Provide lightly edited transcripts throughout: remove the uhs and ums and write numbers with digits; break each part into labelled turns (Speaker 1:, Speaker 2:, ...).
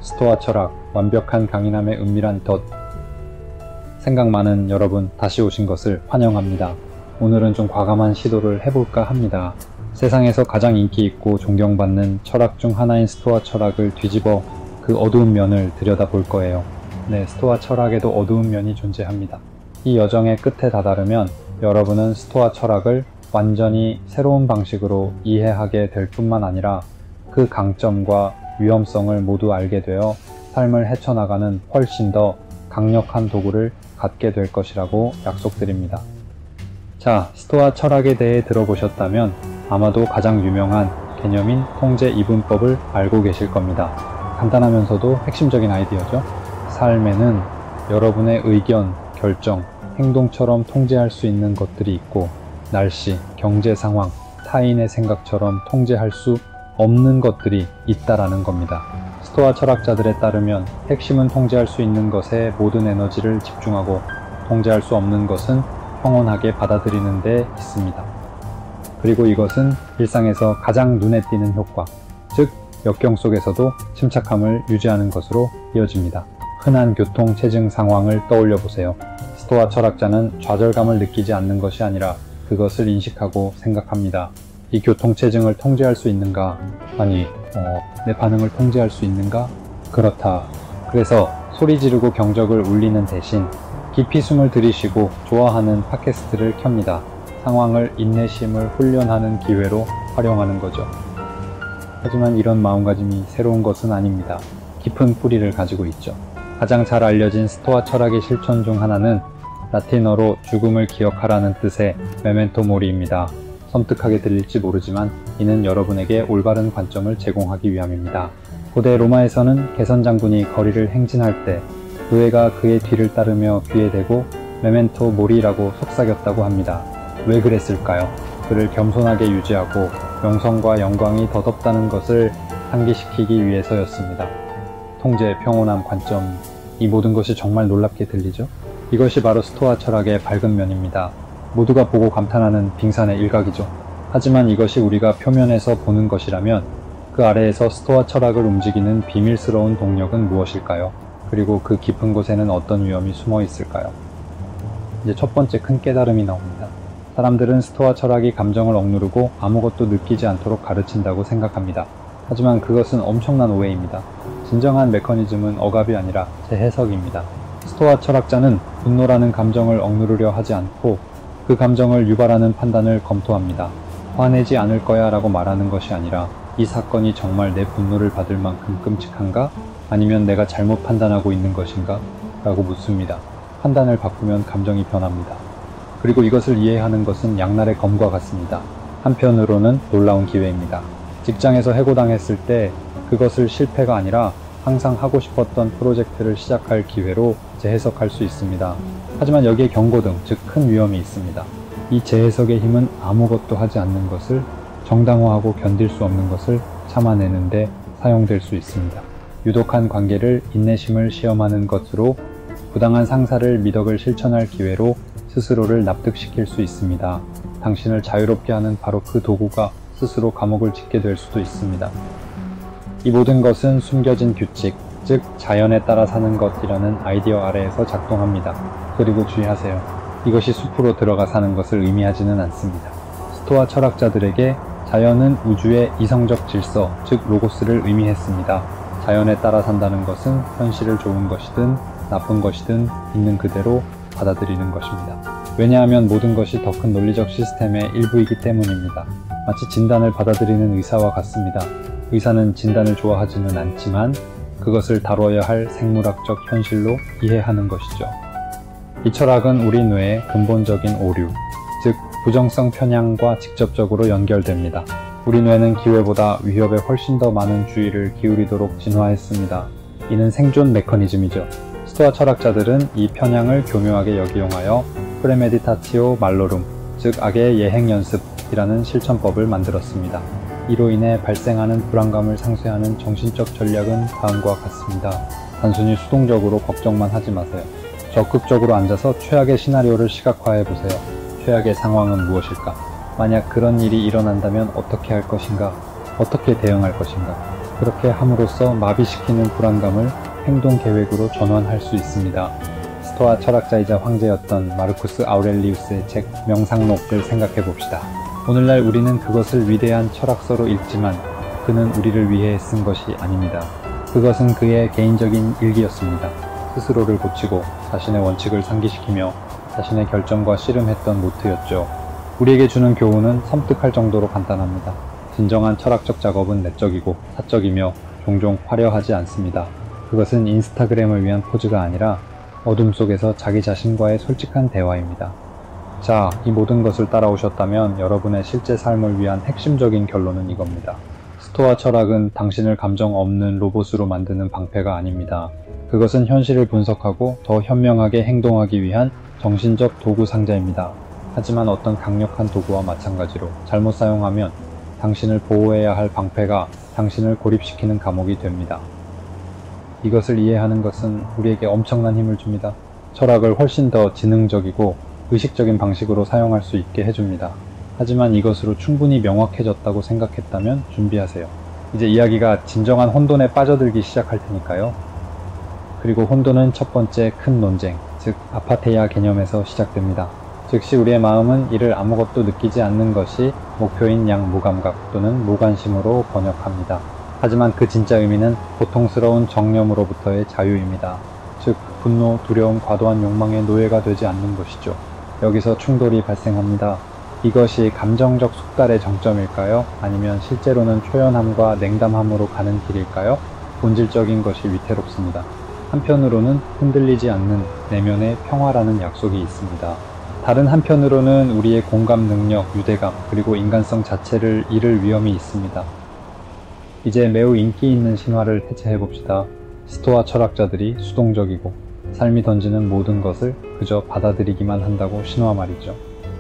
Speaker 1: 스토아 철학, 완벽한 강인함의 은밀한 덫. 생각 많은 여러분, 다시 오신 것을 환영합니다. 오늘은 좀 과감한 시도를 해볼까 합니다. 세상에서 가장 인기 있고 존경받는 철학 중 하나인 스토아 철학을 뒤집어 그 어두운 면을 들여다볼 거예요. 네, 스토아 철학에도 어두운 면이 존재합니다. 이 여정의 끝에 다다르면 여러분은 스토아 철학을 완전히 새로운 방식으로 이해하게 될 뿐만 아니라 그 강점과 위험성을 모두 알게 되어 삶을 헤쳐나가는 훨씬 더 강력한 도구를 갖게 될 것이라고 약속드립니다. 자, 스토아 철학에 대해 들어보셨다면 아마도 가장 유명한 개념인 통제 이분법을 알고 계실 겁니다. 간단하면서도 핵심적인 아이디어죠. 삶에는 여러분의 의견, 결정, 행동처럼 통제할 수 있는 것들이 있고 날씨, 경제 상황, 타인의 생각처럼 통제할 수 없는 것들이 있다라는 겁니다. 스토아 철학자들에 따르면 핵심은 통제할 수 있는 것에 모든 에너지를 집중하고 통제할 수 없는 것은 평온하게 받아들이는 데 있습니다. 그리고 이것은 일상에서 가장 눈에 띄는 효과, 즉 역경 속에서도 침착함을 유지하는 것으로 이어집니다. 흔한 교통체증 상황을 떠올려 보세요. 스토아 철학자는 좌절감을 느끼지 않는 것이 아니라 그것을 인식하고 생각합니다. 이 교통체증을 통제할 수 있는가? 아니, 내 반응을 통제할 수 있는가? 그렇다. 그래서 소리 지르고 경적을 울리는 대신 깊이 숨을 들이쉬고 좋아하는 팟캐스트를 켭니다. 상황을 인내심을 훈련하는 기회로 활용하는 거죠. 하지만 이런 마음가짐이 새로운 것은 아닙니다. 깊은 뿌리를 가지고 있죠. 가장 잘 알려진 스토아 철학의 실천 중 하나는 라틴어로 죽음을 기억하라는 뜻의 메멘토 모리입니다. 섬뜩하게 들릴지 모르지만 이는 여러분에게 올바른 관점을 제공하기 위함입니다. 고대 로마에서는 개선 장군이 거리를 행진할 때 의뢰가 그의 뒤를 따르며 귀에 대고 메멘토 모리라고 속삭였다고 합니다. 왜 그랬을까요? 그를 겸손하게 유지하고 명성과 영광이 덧없다는 것을 상기시키기 위해서였습니다. 통제, 평온함, 관점, 이 모든 것이 정말 놀랍게 들리죠? 이것이 바로 스토아 철학의 밝은 면입니다. 모두가 보고 감탄하는 빙산의 일각이죠. 하지만 이것이 우리가 표면에서 보는 것이라면 그 아래에서 스토아 철학을 움직이는 비밀스러운 동력은 무엇일까요? 그리고 그 깊은 곳에는 어떤 위험이 숨어 있을까요? 이제 첫 번째 큰 깨달음이 나옵니다. 사람들은 스토아 철학이 감정을 억누르고 아무것도 느끼지 않도록 가르친다고 생각합니다. 하지만 그것은 엄청난 오해입니다. 진정한 메커니즘은 억압이 아니라 재해석입니다. 스토아 철학자는 분노라는 감정을 억누르려 하지 않고 그 감정을 유발하는 판단을 검토합니다. 화내지 않을 거야 라고 말하는 것이 아니라 이 사건이 정말 내 분노를 받을 만큼 끔찍한가? 아니면 내가 잘못 판단하고 있는 것인가? 라고 묻습니다. 판단을 바꾸면 감정이 변합니다. 그리고 이것을 이해하는 것은 양날의 검과 같습니다. 한편으로는 놀라운 기회입니다. 직장에서 해고당했을 때 그것을 실패가 아니라 항상 하고 싶었던 프로젝트를 시작할 기회로 재해석할 수 있습니다. 하지만 여기에 경고등, 즉 큰 위험이 있습니다. 이 재해석의 힘은 아무것도 하지 않는 것을 정당화하고 견딜 수 없는 것을 참아내는데 사용될 수 있습니다. 유독한 관계를 인내심을 시험하는 것으로 부당한 상사를 미덕을 실천할 기회로 스스로를 납득시킬 수 있습니다. 당신을 자유롭게 하는 바로 그 도구가 스스로 감옥을 짓게 될 수도 있습니다. 이 모든 것은 숨겨진 규칙, 즉 자연에 따라 사는 것이라는 아이디어 아래에서 작동합니다. 그리고 주의하세요. 이것이 숲으로 들어가 사는 것을 의미하지는 않습니다. 스토아 철학자들에게 자연은 우주의 이성적 질서, 즉 로고스를 의미했습니다. 자연에 따라 산다는 것은 현실을 좋은 것이든 나쁜 것이든 있는 그대로 받아들이는 것입니다. 왜냐하면 모든 것이 더 큰 논리적 시스템의 일부이기 때문입니다. 마치 진단을 받아들이는 의사와 같습니다. 의사는 진단을 좋아하지는 않지만 그것을 다뤄야 할 생물학적 현실로 이해하는 것이죠. 이 철학은 우리 뇌의 근본적인 오류, 즉 부정성 편향과 직접적으로 연결됩니다. 우리 뇌는 기회보다 위협에 훨씬 더 많은 주의를 기울이도록 진화했습니다. 이는 생존 메커니즘이죠. 스토아 철학자들은 이 편향을 교묘하게 역이용하여 프레메디타티오 말로룸, 즉 악의 예행 연습이라는 실천법을 만들었습니다. 이로 인해 발생하는 불안감을 상쇄하는 정신적 전략은 다음과 같습니다. 단순히 수동적으로 걱정만 하지 마세요. 적극적으로 앉아서 최악의 시나리오를 시각화해보세요. 최악의 상황은 무엇일까? 만약 그런 일이 일어난다면 어떻게 할 것인가? 어떻게 대응할 것인가? 그렇게 함으로써 마비시키는 불안감을 행동 계획으로 전환할 수 있습니다. 스토아 철학자이자 황제였던 마르쿠스 아우렐리우스의 책 명상록을 생각해 봅시다. 오늘날 우리는 그것을 위대한 철학서로 읽지만 그는 우리를 위해 쓴 것이 아닙니다. 그것은 그의 개인적인 일기였습니다. 스스로를 고치고 자신의 원칙을 상기시키며 자신의 결정과 씨름했던 모트였죠. 우리에게 주는 교훈은 섬뜩할 정도로 간단합니다. 진정한 철학적 작업은 내적이고 사적이며 종종 화려하지 않습니다. 그것은 인스타그램을 위한 포즈가 아니라 어둠 속에서 자기 자신과의 솔직한 대화입니다. 자, 이 모든 것을 따라오셨다면 여러분의 실제 삶을 위한 핵심적인 결론은 이겁니다. 스토아 철학은 당신을 감정 없는 로봇으로 만드는 방패가 아닙니다. 그것은 현실을 분석하고 더 현명하게 행동하기 위한 정신적 도구 상자입니다. 하지만 어떤 강력한 도구와 마찬가지로 잘못 사용하면 당신을 보호해야 할 방패가 당신을 고립시키는 감옥이 됩니다. 이것을 이해하는 것은 우리에게 엄청난 힘을 줍니다. 철학을 훨씬 더 지능적이고 의식적인 방식으로 사용할 수 있게 해줍니다. 하지만 이것으로 충분히 명확해졌다고 생각했다면 준비하세요. 이제 이야기가 진정한 혼돈에 빠져들기 시작할 테니까요. 그리고 혼돈은 첫 번째 큰 논쟁, 즉 아파테이아 개념에서 시작됩니다. 즉시 우리의 마음은 이를 아무것도 느끼지 않는 것이 목표인 양무감각 또는 무관심으로 번역합니다. 하지만 그 진짜 의미는 고통스러운 정념으로부터의 자유입니다. 즉 분노, 두려움, 과도한 욕망의 노예가 되지 않는 것이죠. 여기서 충돌이 발생합니다. 이것이 감정적 숙달의 정점일까요? 아니면 실제로는 초연함과 냉담함으로 가는 길일까요? 본질적인 것이 위태롭습니다. 한편으로는 흔들리지 않는 내면의 평화라는 약속이 있습니다. 다른 한편으로는 우리의 공감 능력, 유대감, 그리고 인간성 자체를 잃을 위험이 있습니다. 이제 매우 인기 있는 신화를 해체해봅시다. 스토아 철학자들이 수동적이고 삶이 던지는 모든 것을 그저 받아들이기만 한다고 신화 말이죠.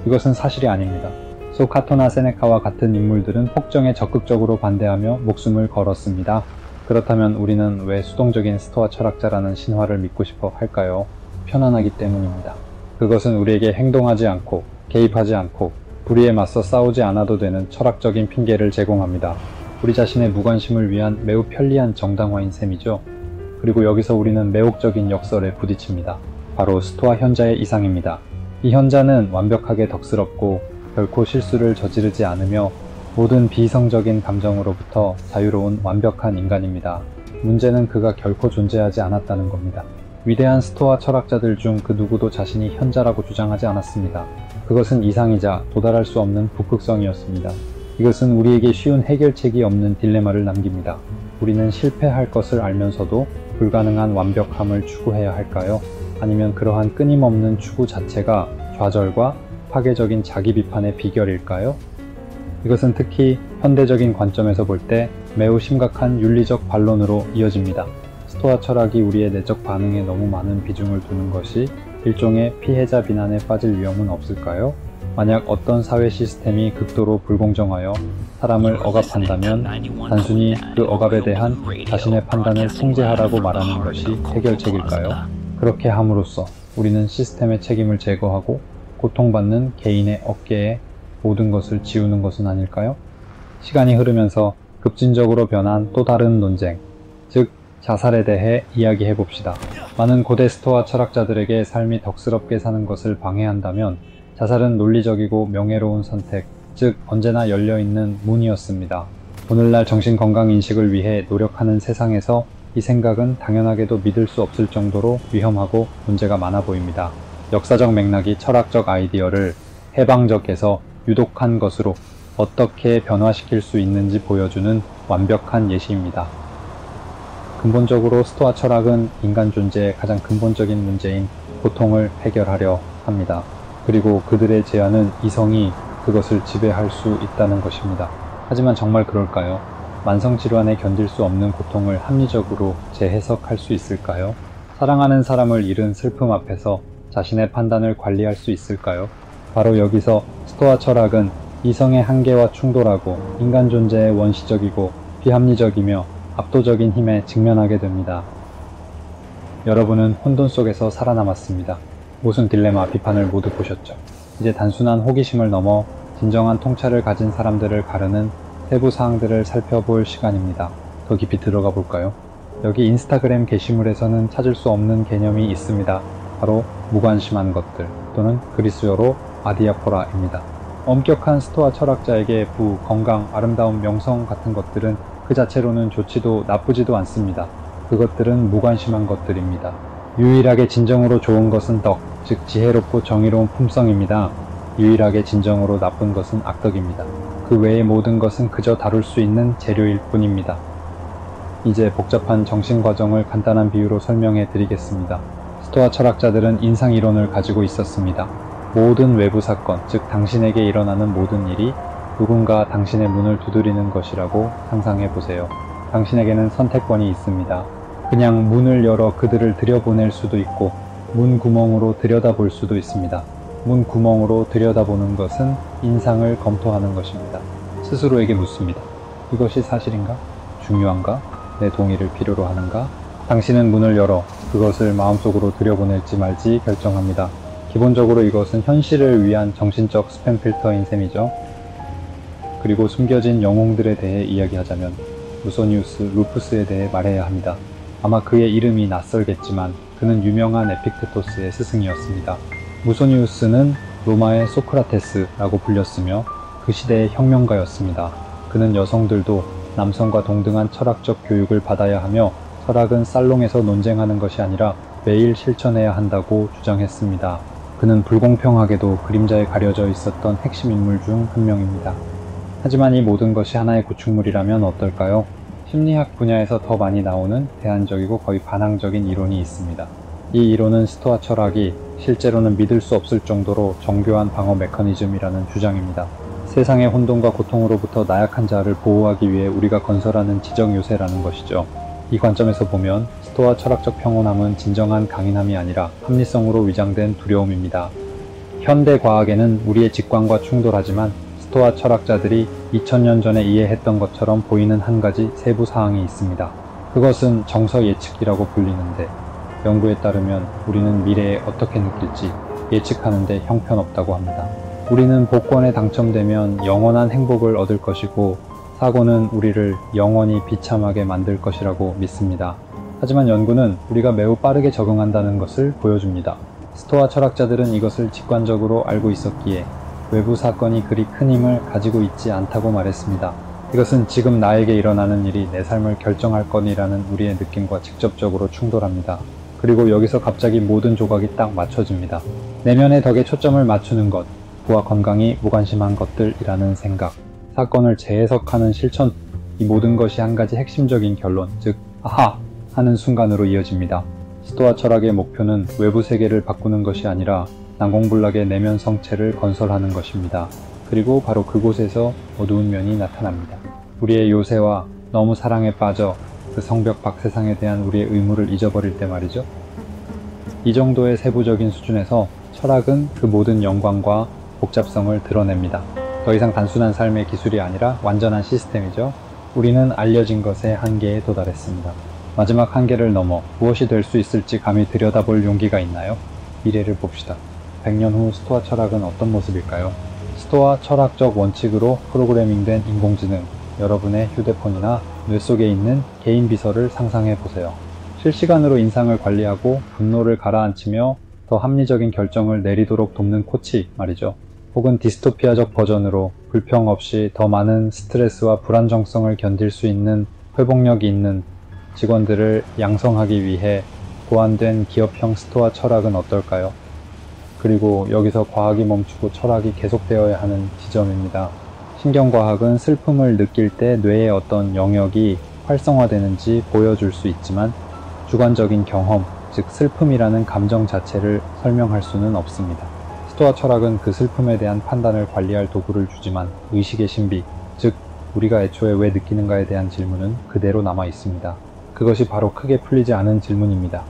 Speaker 1: 이것은 사실이 아닙니다. 소카토나 세네카와 같은 인물들은 폭정에 적극적으로 반대하며 목숨을 걸었습니다. 그렇다면 우리는 왜 수동적인 스토아 철학자라는 신화를 믿고 싶어 할까요? 편안하기 때문입니다. 그것은 우리에게 행동하지 않고 개입하지 않고 불의에 맞서 싸우지 않아도 되는 철학적인 핑계를 제공합니다. 우리 자신의 무관심을 위한 매우 편리한 정당화인 셈이죠. 그리고 여기서 우리는 매혹적인 역설에 부딪힙니다. 바로 스토아 현자의 이상입니다. 이 현자는 완벽하게 덕스럽고 결코 실수를 저지르지 않으며 모든 비이성적인 감정으로부터 자유로운 완벽한 인간입니다. 문제는 그가 결코 존재하지 않았다는 겁니다. 위대한 스토아 철학자들 중 그 누구도 자신이 현자라고 주장하지 않았습니다. 그것은 이상이자 도달할 수 없는 북극성이었습니다. 이것은 우리에게 쉬운 해결책이 없는 딜레마를 남깁니다. 우리는 실패할 것을 알면서도 불가능한 완벽함을 추구해야 할까요? 아니면 그러한 끊임없는 추구 자체가 좌절과 파괴적인 자기 비판의 비결일까요? 이것은 특히 현대적인 관점에서 볼 때 매우 심각한 윤리적 반론으로 이어집니다. 스토아 철학이 우리의 내적 반응에 너무 많은 비중을 두는 것이 일종의 피해자 비난에 빠질 위험은 없을까요? 만약 어떤 사회 시스템이 극도로 불공정하여 사람을 억압한다면 단순히 그 억압에 대한 자신의 판단을 통제하라고 말하는 것이 해결책일까요? 그렇게 함으로써 우리는 시스템의 책임을 제거하고 고통받는 개인의 어깨에 모든 것을 지우는 것은 아닐까요? 시간이 흐르면서 급진적으로 변한 또 다른 논쟁, 즉 자살에 대해 이야기해 봅시다. 많은 고대 스토아 철학자들에게 삶이 덕스럽게 사는 것을 방해한다면 자살은 논리적이고 명예로운 선택, 즉 언제나 열려있는 문이었습니다. 오늘날 정신건강인식을 위해 노력하는 세상에서 이 생각은 당연하게도 믿을 수 없을 정도로 위험하고 문제가 많아 보입니다. 역사적 맥락이 철학적 아이디어를 해방적에서 유독한 것으로 어떻게 변화시킬 수 있는지 보여주는 완벽한 예시입니다. 근본적으로 스토아 철학은 인간 존재의 가장 근본적인 문제인 고통을 해결하려 합니다. 그리고 그들의 제안은 이성이 그것을 지배할 수 있다는 것입니다. 하지만 정말 그럴까요? 만성질환에 견딜 수 없는 고통을 합리적으로 재해석할 수 있을까요? 사랑하는 사람을 잃은 슬픔 앞에서 자신의 판단을 관리할 수 있을까요? 바로 여기서 스토아 철학은 이성의 한계와 충돌하고 인간 존재의 원시적이고 비합리적이며 압도적인 힘에 직면하게 됩니다. 여러분은 혼돈 속에서 살아남았습니다. 무슨 딜레마, 비판을 모두 보셨죠. 이제 단순한 호기심을 넘어 진정한 통찰을 가진 사람들을 가르는 세부 사항들을 살펴볼 시간입니다. 더 깊이 들어가 볼까요? 여기 인스타그램 게시물에서는 찾을 수 없는 개념이 있습니다. 바로 무관심한 것들 또는 그리스어로 아디아포라입니다. 엄격한 스토아 철학자에게 부, 건강, 아름다움, 명성 같은 것들은 그 자체로는 좋지도 나쁘지도 않습니다. 그것들은 무관심한 것들입니다. 유일하게 진정으로 좋은 것은 덕, 즉 지혜롭고 정의로운 품성입니다. 유일하게 진정으로 나쁜 것은 악덕입니다. 그 외의 모든 것은 그저 다룰 수 있는 재료일 뿐입니다. 이제 복잡한 정신과정을 간단한 비유로 설명해 드리겠습니다. 스토아 철학자들은 인상이론을 가지고 있었습니다. 모든 외부 사건, 즉 당신에게 일어나는 모든 일이 누군가 당신의 문을 두드리는 것이라고 상상해 보세요. 당신에게는 선택권이 있습니다. 그냥 문을 열어 그들을 들여보낼 수도 있고 문 구멍으로 들여다볼 수도 있습니다. 문 구멍으로 들여다보는 것은 인상을 검토하는 것입니다. 스스로에게 묻습니다. 이것이 사실인가? 중요한가? 내 동의를 필요로 하는가? 당신은 문을 열어 그것을 마음속으로 들여보낼지 말지 결정합니다. 기본적으로 이것은 현실을 위한 정신적 스팸 필터인 셈이죠. 그리고 숨겨진 영웅들에 대해 이야기하자면 무소니우스 루푸스에 대해 말해야 합니다. 아마 그의 이름이 낯설겠지만 그는 유명한 에픽테토스의 스승이었습니다. 무소니우스는 로마의 소크라테스라고 불렸으며 그 시대의 혁명가였습니다. 그는 여성들도 남성과 동등한 철학적 교육을 받아야 하며 철학은 살롱에서 논쟁하는 것이 아니라 매일 실천해야 한다고 주장했습니다. 그는 불공평하게도 그림자에 가려져 있었던 핵심 인물 중 한 명입니다. 하지만 이 모든 것이 하나의 구축물이라면 어떨까요? 심리학 분야에서 더 많이 나오는 대안적이고 거의 반항적인 이론이 있습니다. 이 이론은 스토아 철학이 실제로는 믿을 수 없을 정도로 정교한 방어 메커니즘이라는 주장입니다. 세상의 혼돈과 고통으로부터 나약한 자를 보호하기 위해 우리가 건설하는 지적 요새라는 것이죠. 이 관점에서 보면 스토아 철학적 평온함은 진정한 강인함이 아니라 합리성으로 위장된 두려움입니다. 현대 과학에는 우리의 직관과 충돌하지만 스토아 철학자들이 2000년 전에 이해했던 것처럼 보이는 한 가지 세부 사항이 있습니다. 그것은 정서 예측이라고 불리는데 연구에 따르면 우리는 미래에 어떻게 느낄지 예측하는데 형편없다고 합니다. 우리는 복권에 당첨되면 영원한 행복을 얻을 것이고 사고는 우리를 영원히 비참하게 만들 것이라고 믿습니다. 하지만 연구는 우리가 매우 빠르게 적응한다는 것을 보여줍니다. 스토아 철학자들은 이것을 직관적으로 알고 있었기에 외부 사건이 그리 큰 힘을 가지고 있지 않다고 말했습니다. 이것은 지금 나에게 일어나는 일이 내 삶을 결정할 거니라는 우리의 느낌과 직접적으로 충돌합니다. 그리고 여기서 갑자기 모든 조각이 딱 맞춰집니다. 내면의 덕에 초점을 맞추는 것, 부와 건강이 무관심한 것들이라는 생각, 사건을 재해석하는 실천, 이 모든 것이 한 가지 핵심적인 결론, 즉 아하! 하는 순간으로 이어집니다. 스토아 철학의 목표는 외부 세계를 바꾸는 것이 아니라 난공불락의 내면 성체를 건설하는 것입니다. 그리고 바로 그곳에서 어두운 면이 나타납니다. 우리의 요새와 너무 사랑에 빠져 그 성벽 밖 세상에 대한 우리의 의무를 잊어버릴 때 말이죠. 이 정도의 세부적인 수준에서 철학은 그 모든 영광과 복잡성을 드러냅니다. 더 이상 단순한 삶의 기술이 아니라 완전한 시스템이죠. 우리는 알려진 것의 한계에 도달했습니다. 마지막 한계를 넘어 무엇이 될 수 있을지 감히 들여다볼 용기가 있나요? 미래를 봅시다. 100년 후 스토아 철학은 어떤 모습일까요? 스토아 철학적 원칙으로 프로그래밍된 인공지능, 여러분의 휴대폰이나 뇌 속에 있는 개인 비서를 상상해 보세요. 실시간으로 인상을 관리하고 분노를 가라앉히며 더 합리적인 결정을 내리도록 돕는 코치 말이죠. 혹은 디스토피아적 버전으로 불평 없이 더 많은 스트레스와 불안정성을 견딜 수 있는 회복력이 있는 직원들을 양성하기 위해 고안된 기업형 스토아 철학은 어떨까요? 그리고 여기서 과학이 멈추고 철학이 계속되어야 하는 지점입니다. 신경과학은 슬픔을 느낄 때 뇌의 어떤 영역이 활성화되는지 보여줄 수 있지만 주관적인 경험, 즉 슬픔이라는 감정 자체를 설명할 수는 없습니다. 스토아 철학은 그 슬픔에 대한 판단을 관리할 도구를 주지만 의식의 신비, 즉 우리가 애초에 왜 느끼는가에 대한 질문은 그대로 남아 있습니다. 그것이 바로 크게 풀리지 않은 질문입니다.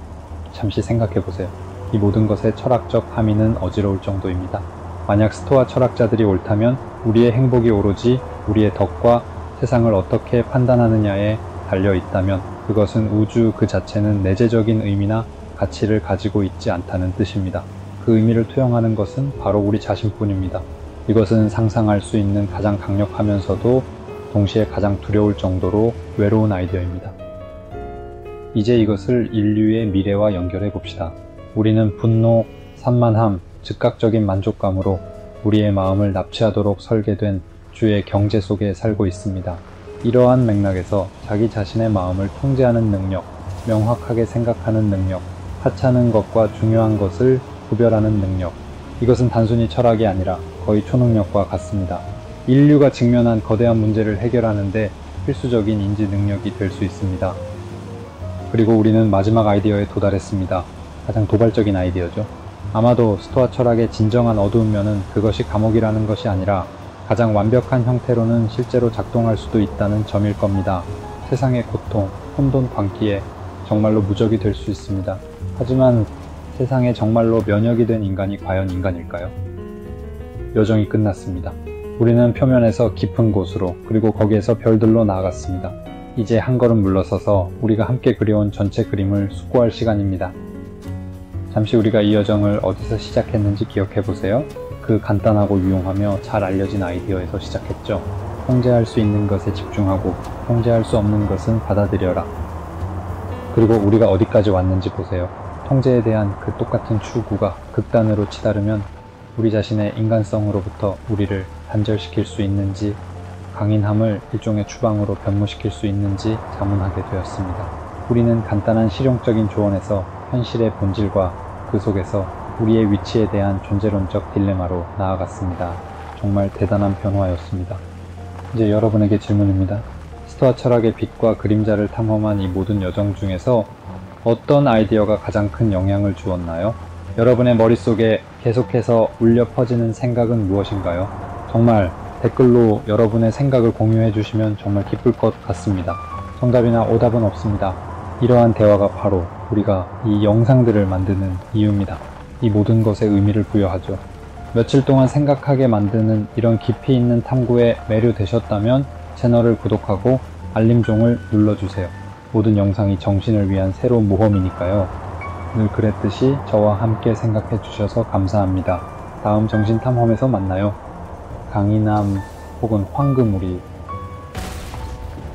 Speaker 1: 잠시 생각해보세요. 이 모든 것의 철학적 함의는 어지러울 정도입니다. 만약 스토아 철학자들이 옳다면 우리의 행복이 오로지 우리의 덕과 세상을 어떻게 판단하느냐에 달려 있다면 그것은 우주 그 자체는 내재적인 의미나 가치를 가지고 있지 않다는 뜻입니다. 그 의미를 투영하는 것은 바로 우리 자신뿐입니다. 이것은 상상할 수 있는 가장 강력하면서도 동시에 가장 두려울 정도로 외로운 아이디어입니다. 이제 이것을 인류의 미래와 연결해 봅시다. 우리는 분노, 산만함, 즉각적인 만족감으로 우리의 마음을 납치하도록 설계된 주의 경제 속에 살고 있습니다. 이러한 맥락에서 자기 자신의 마음을 통제하는 능력, 명확하게 생각하는 능력, 하찮은 것과 중요한 것을 구별하는 능력, 이것은 단순히 철학이 아니라 거의 초능력과 같습니다. 인류가 직면한 거대한 문제를 해결하는데 필수적인 인지 능력이 될 수 있습니다. 그리고 우리는 마지막 아이디어에 도달했습니다. 가장 도발적인 아이디어죠. 아마도 스토아 철학의 진정한 어두운 면은 그것이 감옥이라는 것이 아니라 가장 완벽한 형태로는 실제로 작동할 수도 있다는 점일 겁니다. 세상의 고통, 혼돈 광기에 정말로 무적이 될 수 있습니다. 하지만 세상에 정말로 면역이 된 인간이 과연 인간일까요? 여정이 끝났습니다. 우리는 표면에서 깊은 곳으로, 그리고 거기에서 별들로 나아갔습니다. 이제 한 걸음 물러서서 우리가 함께 그려온 전체 그림을 숙고할 시간입니다. 잠시 우리가 이 여정을 어디서 시작했는지 기억해보세요. 그 간단하고 유용하며 잘 알려진 아이디어에서 시작했죠. 통제할 수 있는 것에 집중하고 통제할 수 없는 것은 받아들여라. 그리고 우리가 어디까지 왔는지 보세요. 통제에 대한 그 똑같은 추구가 극단으로 치달으면 우리 자신의 인간성으로부터 우리를 단절시킬 수 있는지, 강인함을 일종의 추방으로 변모시킬 수 있는지 자문하게 되었습니다. 우리는 간단한 실용적인 조언에서 현실의 본질과 그 속에서 우리의 위치에 대한 존재론적 딜레마로 나아갔습니다. 정말 대단한 변화였습니다. 이제 여러분에게 질문입니다. 스토아 철학의 빛과 그림자를 탐험한 이 모든 여정 중에서 어떤 아이디어가 가장 큰 영향을 주었나요? 여러분의 머릿속에 계속해서 울려 퍼지는 생각은 무엇인가요? 정말 댓글로 여러분의 생각을 공유해 주시면 정말 기쁠 것 같습니다. 정답이나 오답은 없습니다. 이러한 대화가 바로 우리가 이 영상들을 만드는 이유입니다. 이 모든 것에 의미를 부여하죠. 며칠 동안 생각하게 만드는 이런 깊이 있는 탐구에 매료되셨다면 채널을 구독하고 알림종을 눌러주세요. 모든 영상이 정신을 위한 새로운 모험이니까요. 늘 그랬듯이 저와 함께 생각해 주셔서 감사합니다. 다음 정신탐험에서 만나요. 강인함 혹은 황금우리